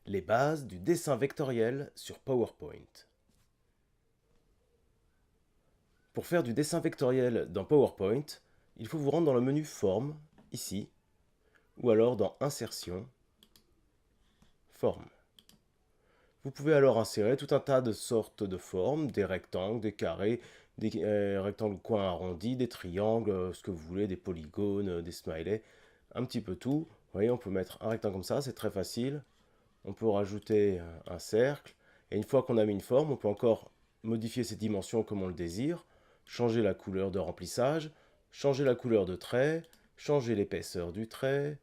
Les bases du dessin vectoriel sur PowerPoint. Pour faire du dessin vectoriel dans PowerPoint, il faut vous rendre dans le menu Forme, ici, ou alors dans Insertion, Forme. Vous pouvez alors insérer tout un tas de sortes de formes, des rectangles, des carrés, des rectangles coins arrondis, des triangles, ce que vous voulez, des polygones, des smileys, un petit peu tout. Vous voyez, on peut mettre un rectangle comme ça, c'est très facile. On peut rajouter un cercle. Et une fois qu'on a mis une forme, on peut encore modifier ses dimensions comme on le désire, changer la couleur de remplissage, changer la couleur de trait, changer l'épaisseur du trait,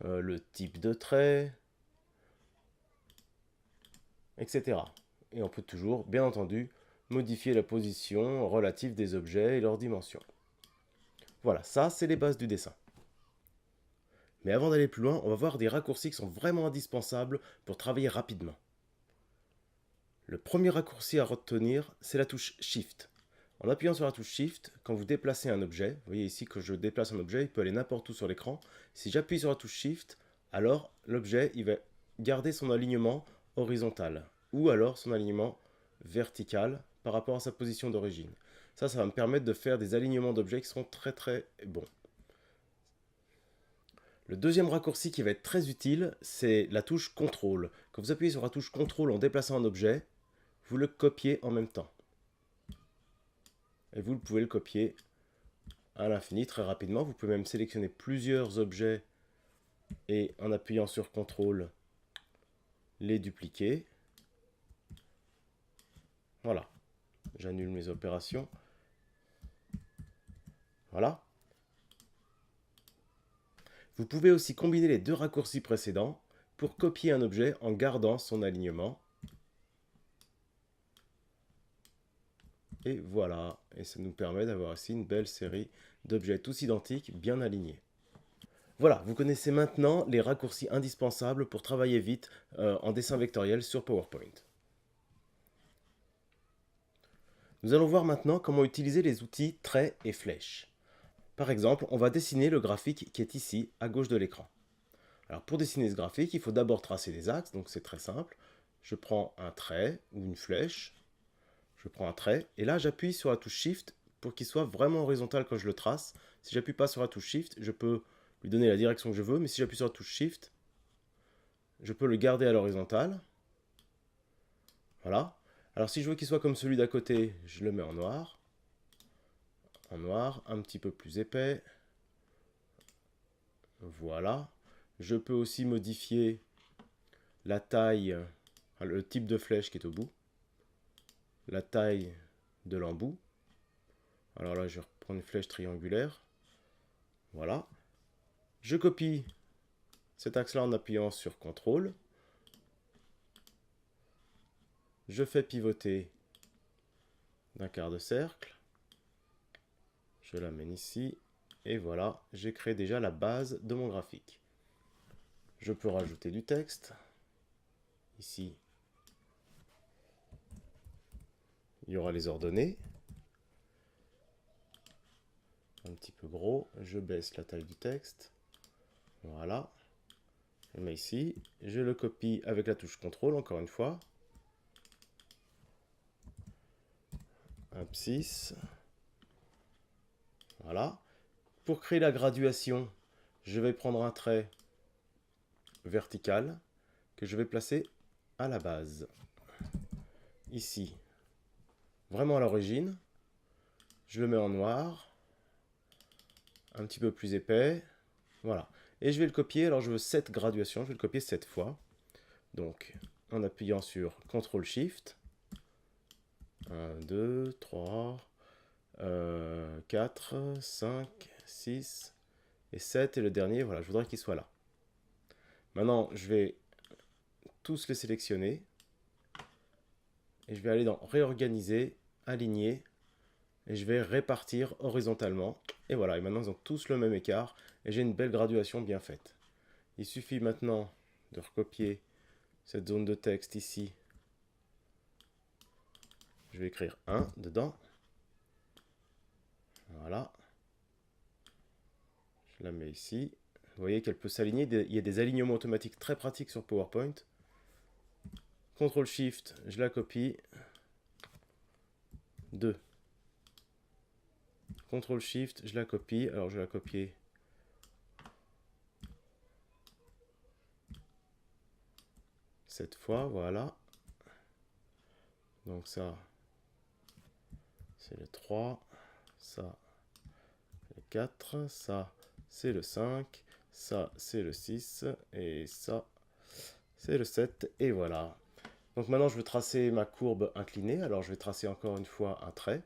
le type de trait, etc. Et on peut toujours, bien entendu, modifier la position relative des objets et leurs dimensions. Voilà, ça c'est les bases du dessin. Mais avant d'aller plus loin, on va voir des raccourcis qui sont vraiment indispensables pour travailler rapidement. Le premier raccourci à retenir, c'est la touche Shift. En appuyant sur la touche Shift, quand vous déplacez un objet, vous voyez ici que je déplace un objet, il peut aller n'importe où sur l'écran. Si j'appuie sur la touche Shift, alors l'objet il va garder son alignement horizontal ou alors son alignement vertical par rapport à sa position d'origine. Ça va me permettre de faire des alignements d'objets qui seront très très bons. Le deuxième raccourci qui va être très utile, c'est la touche CTRL. Quand vous appuyez sur la touche CTRL en déplaçant un objet, vous le copiez en même temps. Et vous pouvez le copier à l'infini très rapidement. Vous pouvez même sélectionner plusieurs objets et en appuyant sur CTRL, les dupliquer. Voilà. J'annule mes opérations. Voilà. Vous pouvez aussi combiner les deux raccourcis précédents pour copier un objet en gardant son alignement. Et voilà, et ça nous permet d'avoir ici une belle série d'objets tous identiques, bien alignés. Voilà, vous connaissez maintenant les raccourcis indispensables pour travailler vite en dessin vectoriel sur PowerPoint. Nous allons voir maintenant comment utiliser les outils traits et flèches. Par exemple, on va dessiner le graphique qui est ici, à gauche de l'écran. Alors pour dessiner ce graphique, il faut d'abord tracer des axes, donc c'est très simple. Je prends un trait ou une flèche, je prends un trait, et là j'appuie sur la touche Shift pour qu'il soit vraiment horizontal quand je le trace. Si j'appuie pas sur la touche Shift, je peux lui donner la direction que je veux, mais si j'appuie sur la touche Shift, je peux le garder à l'horizontale. Voilà. Alors si je veux qu'il soit comme celui d'à côté, je le mets en noir. En noir, un petit peu plus épais. Voilà. Je peux aussi modifier la taille, le type de flèche qui est au bout. La taille de l'embout. Alors là, je reprends une flèche triangulaire. Voilà. Je copie cet axe-là en appuyant sur CTRL. Je fais pivoter d'un quart de cercle. Je l'amène ici. Et voilà, j'ai créé déjà la base de mon graphique. Je peux rajouter du texte. Ici, il y aura les ordonnées. Un petit peu gros. Je baisse la taille du texte. Voilà. Je le mets ici. Je le copie avec la touche CTRL, encore une fois. Abscisse. Voilà. Pour créer la graduation, je vais prendre un trait vertical que je vais placer à la base. Ici, vraiment à l'origine. Je le mets en noir, un petit peu plus épais. Voilà. Et je vais le copier. Alors, je veux cette graduation. Je vais le copier 7 fois. Donc, en appuyant sur CTRL-SHIFT. 1, 2, 3, 4, 5, 6 et 7. Et le dernier, voilà, je voudrais qu'il soit là. Maintenant, je vais tous les sélectionner. Et je vais aller dans Réorganiser, Aligner. Et je vais répartir horizontalement. Et voilà, et maintenant ils ont tous le même écart. Et j'ai une belle graduation bien faite. Il suffit maintenant de recopier cette zone de texte ici. Je vais écrire 1 dedans. Voilà. Je la mets ici. Vous voyez qu'elle peut s'aligner. Il y a des alignements automatiques très pratiques sur PowerPoint. CTRL-SHIFT, je la copie. 2. CTRL-SHIFT, je la copie. Alors, je vais la copier. Cette fois, voilà. Donc ça, c'est le 3. Ça, le 4. Ça, c'est le 5. Ça, c'est le 6. Et ça, c'est le 7. Et voilà. Donc maintenant, je veux tracer ma courbe inclinée. Alors, je vais tracer encore une fois un trait.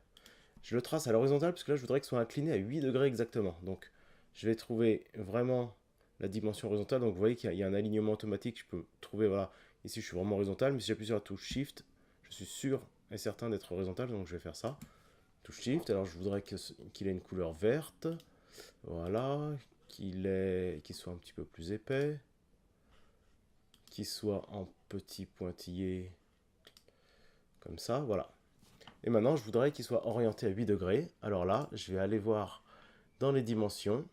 Je le trace à l'horizontale parce que là, je voudrais qu'il soit incliné à 8 degrés exactement. Donc, je vais trouver vraiment la dimension horizontale. Donc, vous voyez qu'il y a un alignement automatique. Je peux trouver, voilà, ici, je suis vraiment horizontal. Mais si j'appuie sur la touche Shift, je suis sûr et certain d'être horizontal. Donc, je vais faire ça. Touche Shift. Alors, je voudrais qu'il ait une couleur verte. Voilà. Qu'il soit un petit peu plus épais. Qu'il soit en petits pointillés. Comme ça, voilà. Et maintenant, je voudrais qu'il soit orienté à 8 degrés. Alors là, je vais aller voir dans les dimensions.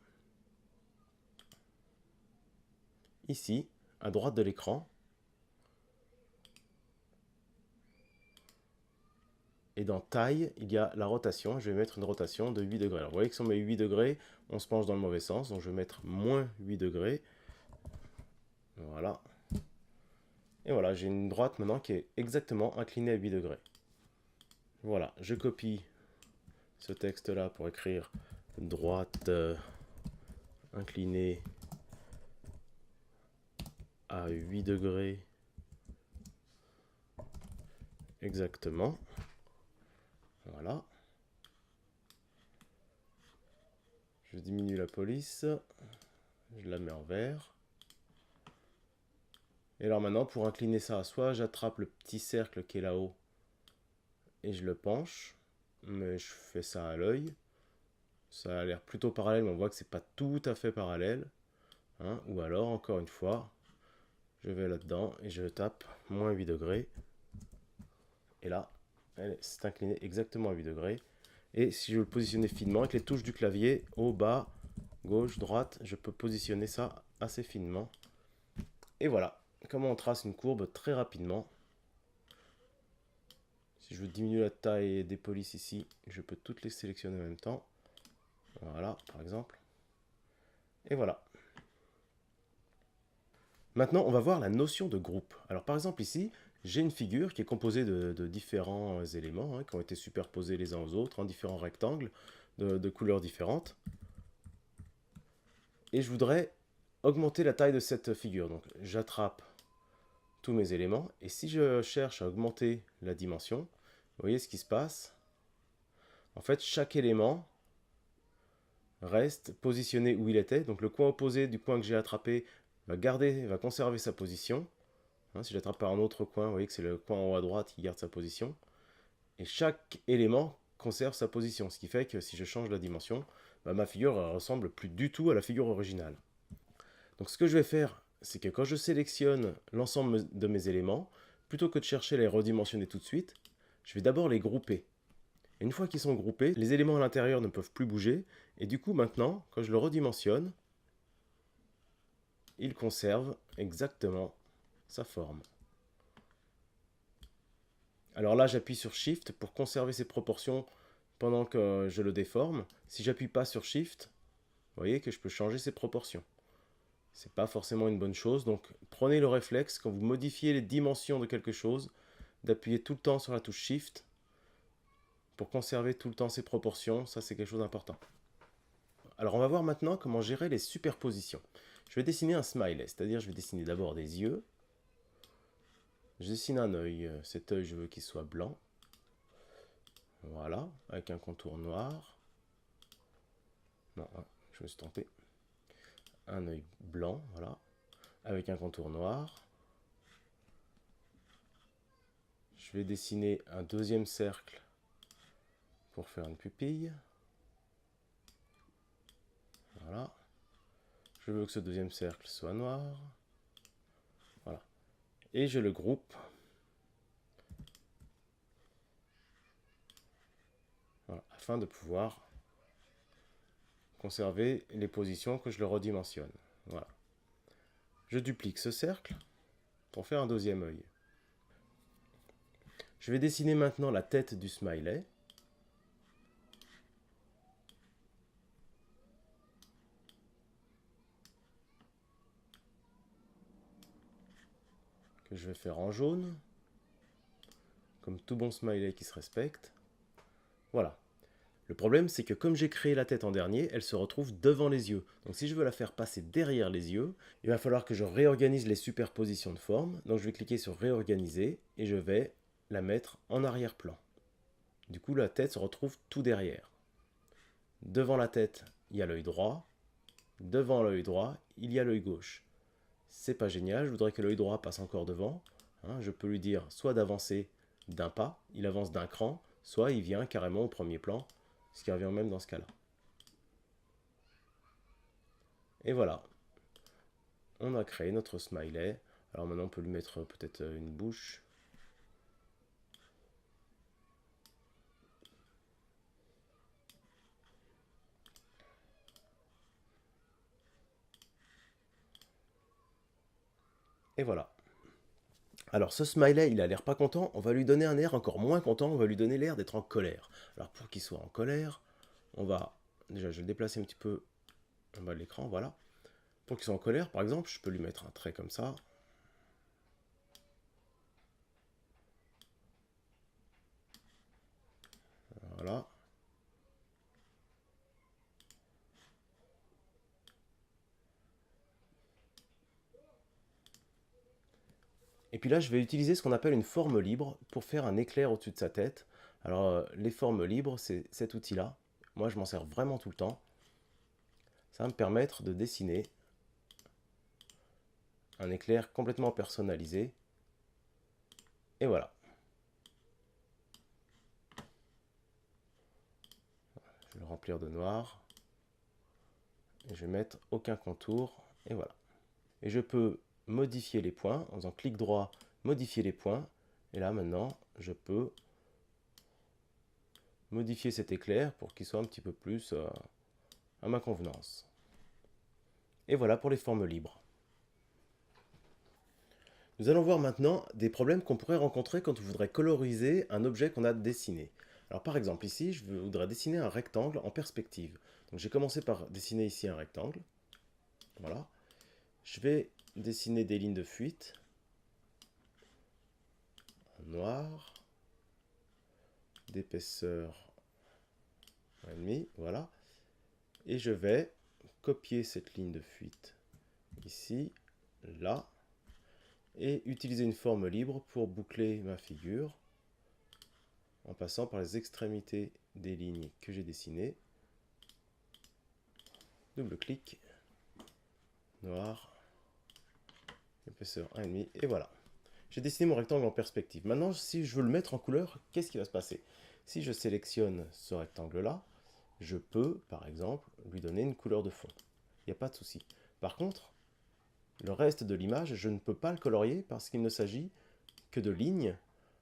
Ici, à droite de l'écran. Et dans taille, il y a la rotation. Je vais mettre une rotation de 8 degrés. Alors, vous voyez que si on met 8 degrés, on se penche dans le mauvais sens. Donc, je vais mettre moins 8 degrés. Voilà. Et voilà, j'ai une droite maintenant qui est exactement inclinée à 8 degrés. Voilà, je copie ce texte-là pour écrire droite inclinée à 8 degrés. Exactement. Voilà. Je diminue la police. Je la mets en vert. Et alors maintenant, pour incliner ça, soit j'attrape le petit cercle qui est là-haut et je le penche. Mais je fais ça à l'œil. Ça a l'air plutôt parallèle, mais on voit que c'est pas tout à fait parallèle. Hein. Ou alors, encore une fois, je vais là-dedans et je tape moins 8 degrés. Et là, c'est incliné exactement à 8 degrés. Et si je veux le positionner finement, avec les touches du clavier, haut, bas, gauche, droite, je peux positionner ça assez finement. Et voilà, comment on trace une courbe très rapidement. Si je veux diminuer la taille des polices ici, je peux toutes les sélectionner en même temps. Voilà, par exemple. Et voilà. Maintenant, on va voir la notion de groupe. Alors par exemple ici, j'ai une figure qui est composée de différents éléments qui ont été superposés les uns aux autres, en différents rectangles de couleurs différentes. Et je voudrais augmenter la taille de cette figure. Donc j'attrape tous mes éléments. Et si je cherche à augmenter la dimension, vous voyez ce qui se passe. En fait, chaque élément reste positionné où il était. Donc le coin opposé du coin que j'ai attrapé va conserver sa position. Si j'attrape par un autre coin, vous voyez que c'est le coin en haut à droite qui garde sa position. Et chaque élément conserve sa position. Ce qui fait que si je change la dimension, ma figure ressemble plus du tout à la figure originale. Donc ce que je vais faire, c'est que quand je sélectionne l'ensemble de mes éléments, plutôt que de chercher à les redimensionner tout de suite, je vais d'abord les grouper. Et une fois qu'ils sont groupés, les éléments à l'intérieur ne peuvent plus bouger. Et du coup, maintenant, quand je le redimensionne, il conserve exactement sa forme. Alors là, j'appuie sur Shift pour conserver ses proportions pendant que je le déforme. Si j'appuie pas sur Shift, vous voyez que je peux changer ses proportions. C'est pas forcément une bonne chose, donc prenez le réflexe quand vous modifiez les dimensions de quelque chose, d'appuyer tout le temps sur la touche Shift pour conserver tout le temps ses proportions. Ça, c'est quelque chose d'important. Alors on va voir maintenant comment gérer les superpositions. Je vais dessiner un smiley, c'est-à-dire je vais dessiner d'abord des yeux. Je dessine un œil. Cet œil, je veux qu'il soit blanc. Voilà, avec un contour noir. Non, je me suis trompé. Un œil blanc, voilà, avec un contour noir. Je vais dessiner un deuxième cercle pour faire une pupille. Voilà. Je veux que ce deuxième cercle soit noir. Voilà. Et je le groupe. Voilà, afin de pouvoir conserver les positions que je le redimensionne. Voilà. Je duplique ce cercle pour faire un deuxième œil. Je vais dessiner maintenant la tête du smiley. Que je vais faire en jaune. Comme tout bon smiley qui se respecte. Voilà. Le problème, c'est que comme j'ai créé la tête en dernier, elle se retrouve devant les yeux. Donc si je veux la faire passer derrière les yeux, il va falloir que je réorganise les superpositions de formes. Donc je vais cliquer sur réorganiser et je vais la mettre en arrière-plan. Du coup, la tête se retrouve tout derrière. Devant la tête, il y a l'œil droit. Devant l'œil droit, il y a l'œil gauche. C'est pas génial, je voudrais que l'œil droit passe encore devant. Je peux lui dire soit d'avancer d'un pas, il avance d'un cran, soit il vient carrément au premier plan, ce qui revient même dans ce cas-là. Et voilà, on a créé notre smiley. Alors maintenant on peut lui mettre peut-être une bouche. Et voilà. Alors ce smiley, il a l'air pas content, on va lui donner un air encore moins content, on va lui donner l'air d'être en colère. Alors pour qu'il soit en colère, on va... Déjà je vais le déplacer un petit peu en bas de l'écran, voilà. Pour qu'il soit en colère, par exemple, je peux lui mettre un trait comme ça. Voilà. Et puis là, je vais utiliser ce qu'on appelle une forme libre pour faire un éclair au-dessus de sa tête. Alors, les formes libres, c'est cet outil-là. Moi, je m'en sers vraiment tout le temps. Ça va me permettre de dessiner un éclair complètement personnalisé. Et voilà. Je vais le remplir de noir. Et je vais mettre aucun contour. Et voilà. Et je peux modifier les points en faisant clic droit, modifier les points. Et là, maintenant, je peux modifier cet éclair pour qu'il soit un petit peu plus à ma convenance. Et voilà pour les formes libres. Nous allons voir maintenant des problèmes qu'on pourrait rencontrer quand on voudrait coloriser un objet qu'on a dessiné. Alors par exemple ici, je voudrais dessiner un rectangle en perspective. Donc j'ai commencé par dessiner ici un rectangle. Voilà. Je vais dessiner des lignes de fuite en noir, d'épaisseur 1,5, voilà. Et je vais copier cette ligne de fuite ici, là, et utiliser une forme libre pour boucler ma figure en passant par les extrémités des lignes que j'ai dessinées. Double-clic, noir, épaisseur 1,5, et voilà. J'ai dessiné mon rectangle en perspective. Maintenant, si je veux le mettre en couleur, qu'est-ce qui va se passer? Si je sélectionne ce rectangle-là, je peux, par exemple, lui donner une couleur de fond. Il n'y a pas de souci. Par contre, le reste de l'image, je ne peux pas le colorier parce qu'il ne s'agit que de lignes.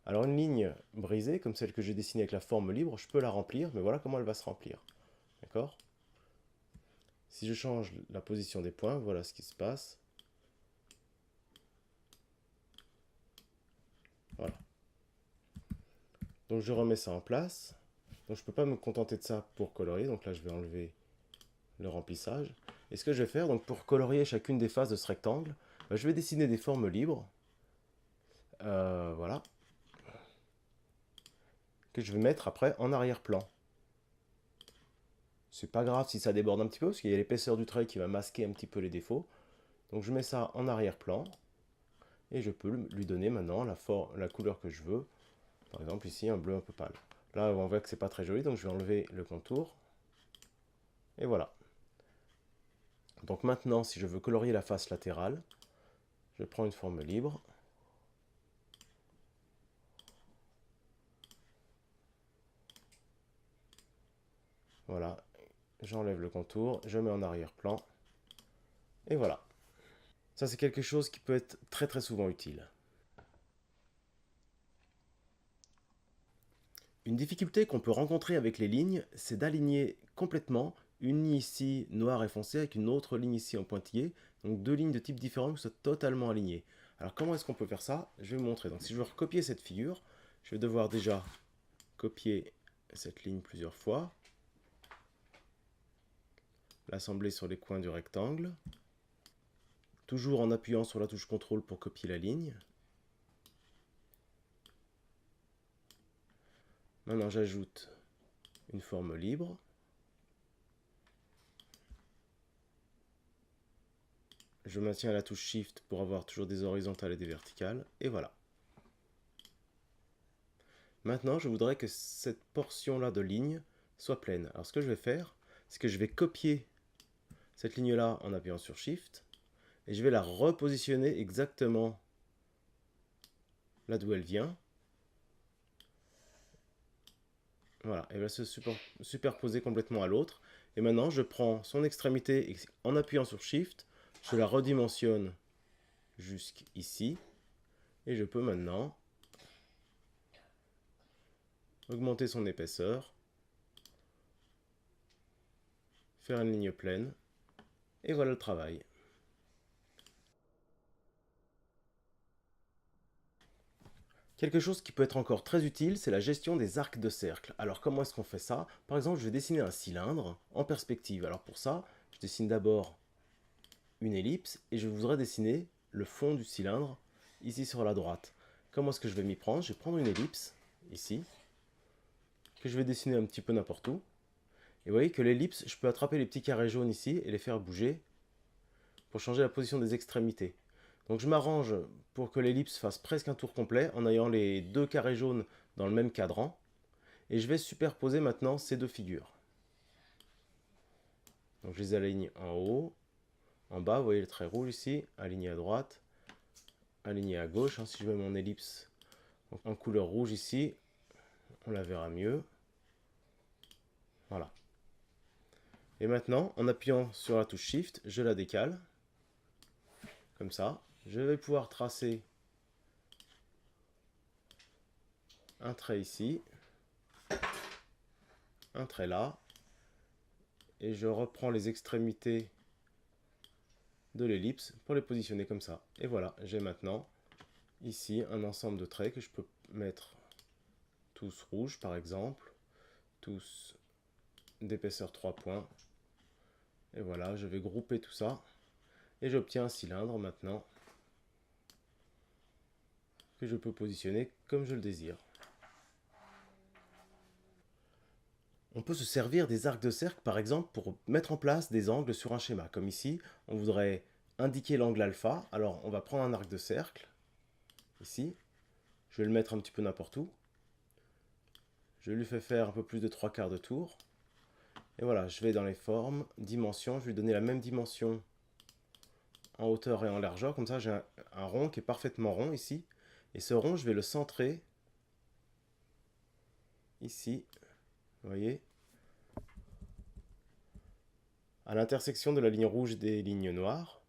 Alors une ligne brisée, comme celle que j'ai dessinée avec la forme libre, je peux la remplir, mais voilà comment elle va se remplir. D'accord? Si je change la position des points, voilà ce qui se passe. Voilà. Donc je remets ça en place. Donc je ne peux pas me contenter de ça pour colorier. Donc là, je vais enlever le remplissage. Et ce que je vais faire, donc pour colorier chacune des faces de ce rectangle, je vais dessiner des formes libres. Voilà. Que je vais mettre après en arrière-plan. C'est pas grave si ça déborde un petit peu, parce qu'il y a l'épaisseur du trait qui va masquer un petit peu les défauts. Donc je mets ça en arrière-plan. Et je peux lui donner maintenant la couleur que je veux. Par exemple ici, un bleu un peu pâle. Là, on voit que c'est pas très joli, donc je vais enlever le contour. Et voilà. Donc maintenant, si je veux colorier la face latérale, je prends une forme libre. Voilà. J'enlève le contour, je mets en arrière-plan. Et voilà. Ça, c'est quelque chose qui peut être très très souvent utile. Une difficulté qu'on peut rencontrer avec les lignes, c'est d'aligner complètement une ligne ici noire et foncée avec une autre ligne ici en pointillé. Donc deux lignes de type différent qui soient totalement alignées. Alors comment est-ce qu'on peut faire ça? Je vais vous montrer. Donc si je veux recopier cette figure, je vais devoir déjà copier cette ligne plusieurs fois, l'assembler sur les coins du rectangle, toujours en appuyant sur la touche CTRL pour copier la ligne. Maintenant j'ajoute une forme libre. Je maintiens la touche Shift pour avoir toujours des horizontales et des verticales, et voilà. Maintenant, je voudrais que cette portion-là de ligne soit pleine. Alors ce que je vais faire, c'est que je vais copier cette ligne-là en appuyant sur Shift, et je vais la repositionner exactement là d'où elle vient. Voilà, elle va se superposer complètement à l'autre. Et maintenant, je prends son extrémité et en appuyant sur Shift, je la redimensionne jusqu'ici. Et je peux maintenant augmenter son épaisseur, faire une ligne pleine, et voilà le travail. Quelque chose qui peut être encore très utile, c'est la gestion des arcs de cercle. Alors comment est-ce qu'on fait ça? Par exemple, je vais dessiner un cylindre en perspective. Alors pour ça, je dessine d'abord une ellipse et je voudrais dessiner le fond du cylindre ici sur la droite. Comment est-ce que je vais m'y prendre? Je vais prendre une ellipse ici, que je vais dessiner un petit peu n'importe où. Et vous voyez que l'ellipse, je peux attraper les petits carrés jaunes ici et les faire bouger pour changer la position des extrémités. Donc je m'arrange pour que l'ellipse fasse presque un tour complet en ayant les deux carrés jaunes dans le même cadran. Et je vais superposer maintenant ces deux figures. Donc je les aligne en haut, en bas, vous voyez le trait rouge ici, aligné à droite, aligné à gauche. Si je mets mon ellipse en couleur rouge ici, on la verra mieux. Voilà. Et maintenant, en appuyant sur la touche Shift, je la décale. Comme ça. Je vais pouvoir tracer un trait ici, un trait là, et je reprends les extrémités de l'ellipse pour les positionner comme ça. Et voilà, j'ai maintenant ici un ensemble de traits que je peux mettre tous rouges par exemple, tous d'épaisseur 3 points. Et voilà, je vais grouper tout ça et j'obtiens un cylindre maintenant que je peux positionner comme je le désire. On peut se servir des arcs de cercle par exemple pour mettre en place des angles sur un schéma. Comme ici, on voudrait indiquer l'angle alpha. Alors on va prendre un arc de cercle, ici. Je vais le mettre un petit peu n'importe où. Je lui fais faire un peu plus de 3/4 de tour. Et voilà, je vais dans les formes, dimensions. Je vais lui donner la même dimension en hauteur et en largeur. Comme ça, j'ai un rond qui est parfaitement rond ici. Et ce rond, je vais le centrer ici. Vous voyez, à l'intersection de la ligne rouge et des lignes noires.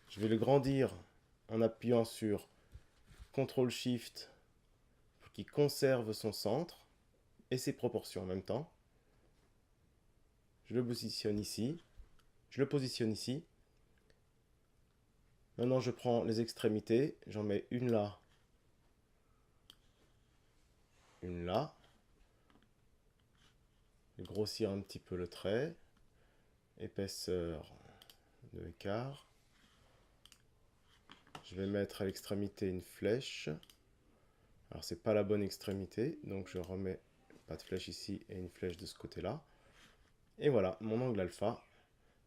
Je vais le grandir en appuyant sur CTRL-SHIFT pour qu'il conserve son centre et ses proportions en même temps. Je le positionne ici. Je le positionne ici. Maintenant, je prends les extrémités. J'en mets une là. Une là. Je vais grossir un petit peu le trait. Épaisseur de écart. Je vais mettre à l'extrémité une flèche. Alors c'est pas la bonne extrémité, donc je remets pas de flèche ici et une flèche de ce côté-là. Et voilà, mon angle alpha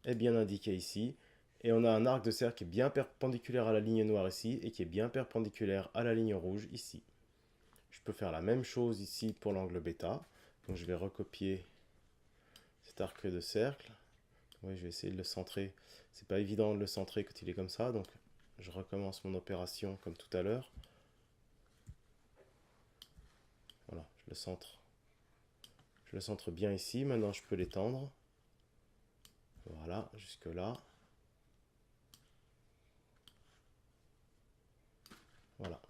est bien indiqué ici. Et on a un arc de cercle qui est bien perpendiculaire à la ligne noire ici et qui est bien perpendiculaire à la ligne rouge ici. Je peux faire la même chose ici pour l'angle bêta. Donc je vais recopier cet arc de cercle. Oui, je vais essayer de le centrer. C'est pas évident de le centrer quand il est comme ça, donc je recommence mon opération comme tout à l'heure. Voilà, je le centre. Je le centre bien ici. Maintenant, je peux l'étendre. Voilà, jusque là. Voilà.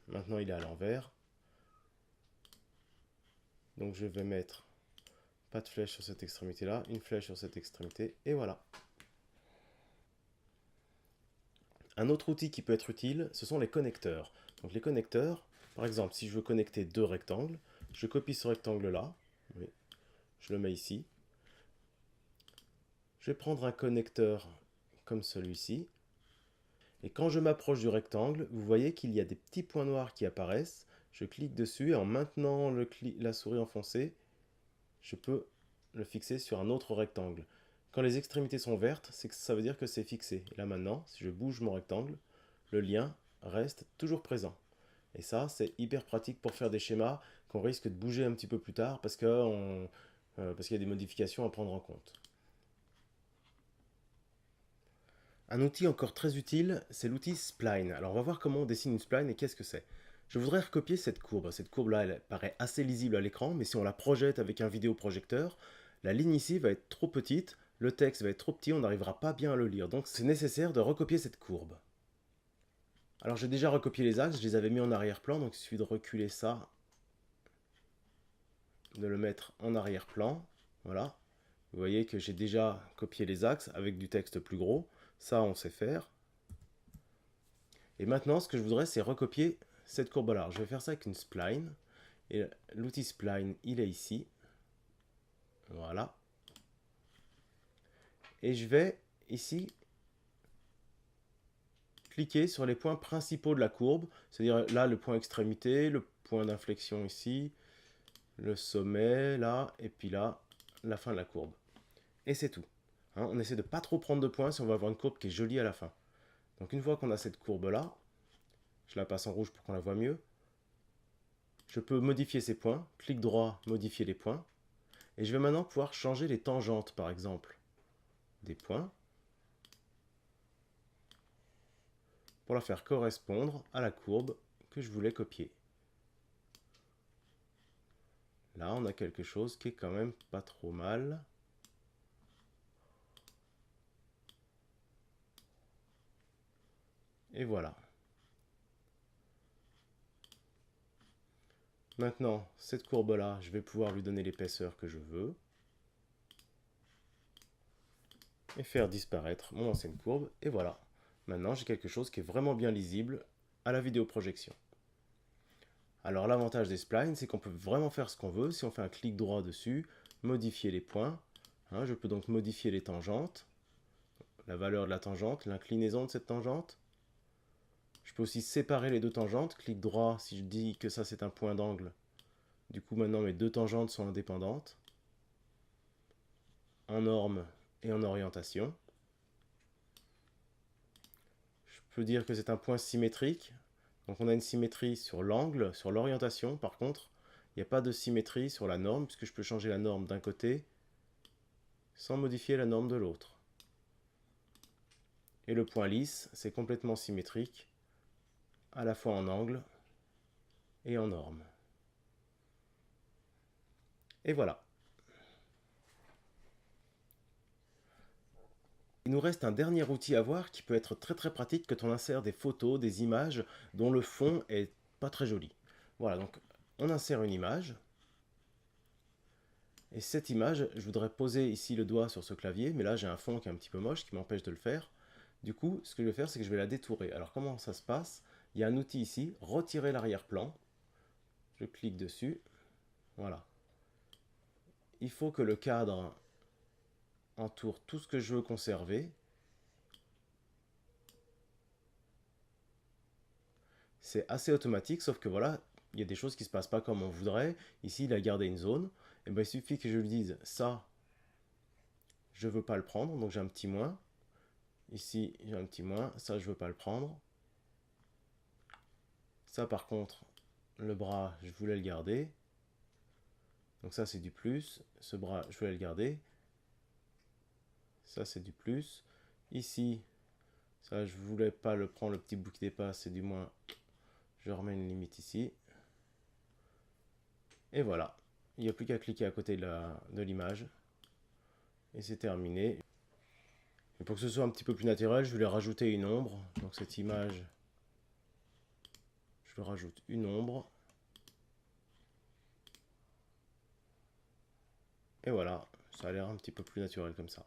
Maintenant, il est à l'envers. Donc, je vais mettre Pas de flèche sur cette extrémité-là, une flèche sur cette extrémité, et voilà. Un autre outil qui peut être utile, ce sont les connecteurs. Donc les connecteurs, par exemple, si je veux connecter deux rectangles, je copie ce rectangle-là, oui, je le mets ici. Je vais prendre un connecteur comme celui-ci. Et quand je m'approche du rectangle, vous voyez qu'il y a des petits points noirs qui apparaissent. Je clique dessus et en maintenant la souris enfoncée, je peux le fixer sur un autre rectangle. Quand les extrémités sont vertes, c'est que ça veut dire que c'est fixé. Et là maintenant, si je bouge mon rectangle, le lien reste toujours présent. Et ça, c'est hyper pratique pour faire des schémas qu'on risque de bouger un petit peu plus tard parce qu'il y a des modifications à prendre en compte. Un outil encore très utile, c'est l'outil Spline. Alors on va voir comment on dessine une spline et qu'est-ce que c'est. Je voudrais recopier cette courbe. Cette courbe-là, elle paraît assez lisible à l'écran, mais si on la projette avec un vidéoprojecteur, la ligne ici va être trop petite, le texte va être trop petit, on n'arrivera pas bien à le lire. Donc c'est nécessaire de recopier cette courbe. Alors j'ai déjà recopié les axes, je les avais mis en arrière-plan, donc il suffit de reculer ça, de le mettre en arrière-plan. Voilà. Vous voyez que j'ai déjà copié les axes avec du texte plus gros. Ça, on sait faire. Et maintenant, ce que je voudrais, c'est recopier cette courbe-là. Je vais faire ça avec une spline. Et l'outil spline, il est ici. Voilà. Et je vais, ici, cliquer sur les points principaux de la courbe. C'est-à-dire là, le point extrémité, le point d'inflexion ici, le sommet, là, et puis là, la fin de la courbe. Et c'est tout. Hein, on essaie de ne pas trop prendre de points si on veut avoir une courbe qui est jolie à la fin. Donc une fois qu'on a cette courbe-là, je la passe en rouge pour qu'on la voit mieux. Je peux modifier ces points. Clic droit, modifier les points. Et je vais maintenant pouvoir changer les tangentes, par exemple, des points, pour la faire correspondre à la courbe que je voulais copier. Là, on a quelque chose qui est quand même pas trop mal. Et voilà. Maintenant, cette courbe-là, je vais pouvoir lui donner l'épaisseur que je veux. Et faire disparaître mon ancienne courbe. Et voilà. Maintenant, j'ai quelque chose qui est vraiment bien lisible à la vidéoprojection. Alors l'avantage des splines, c'est qu'on peut vraiment faire ce qu'on veut. Si on fait un clic droit dessus, modifier les points. Hein, je peux donc modifier les tangentes, la valeur de la tangente, l'inclinaison de cette tangente. Je peux aussi séparer les deux tangentes. Clic droit, si je dis que ça c'est un point d'angle. Du coup maintenant mes deux tangentes sont indépendantes. En norme et en orientation. Je peux dire que c'est un point symétrique. Donc on a une symétrie sur l'angle, sur l'orientation. Par contre, il n'y a pas de symétrie sur la norme, puisque je peux changer la norme d'un côté sans modifier la norme de l'autre. Et le point lisse, c'est complètement symétrique, à la fois en angle et en norme. Et voilà. Il nous reste un dernier outil à voir qui peut être très très pratique quand on insère des photos, des images dont le fond est pas très joli. Voilà, donc on insère une image. Et cette image, je voudrais poser ici le doigt sur ce clavier, mais là j'ai un fond qui est un petit peu moche qui m'empêche de le faire. Du coup, ce que je vais faire, c'est que je vais la détourer. Alors comment ça se passe? Il y a un outil ici, retirer l'arrière-plan. Je clique dessus. Voilà. Il faut que le cadre entoure tout ce que je veux conserver. C'est assez automatique, sauf que voilà, il y a des choses qui ne se passent pas comme on voudrait. Ici, il a gardé une zone. Et ben, il suffit que je lui dise ça, je ne veux pas le prendre, donc j'ai un petit moins. Ici, j'ai un petit moins, ça, je ne veux pas le prendre. Ça, par contre, le bras, je voulais le garder. Donc ça, c'est du plus. Ce bras, je voulais le garder. Ça, c'est du plus. Ici, ça, je voulais pas le prendre, le petit bout qui dépasse, c'est du moins. Je remets une limite ici. Et voilà. Il n'y a plus qu'à cliquer à côté de l'image. Et c'est terminé. Et pour que ce soit un petit peu plus naturel, je voulais rajouter une ombre. Donc cette image, je rajoute une ombre. Et voilà, ça a l'air un petit peu plus naturel comme ça.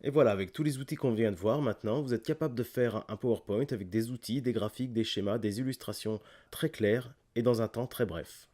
Et voilà, avec tous les outils qu'on vient de voir maintenant, vous êtes capable de faire un PowerPoint avec des outils, des graphiques, des schémas, des illustrations très claires et dans un temps très bref.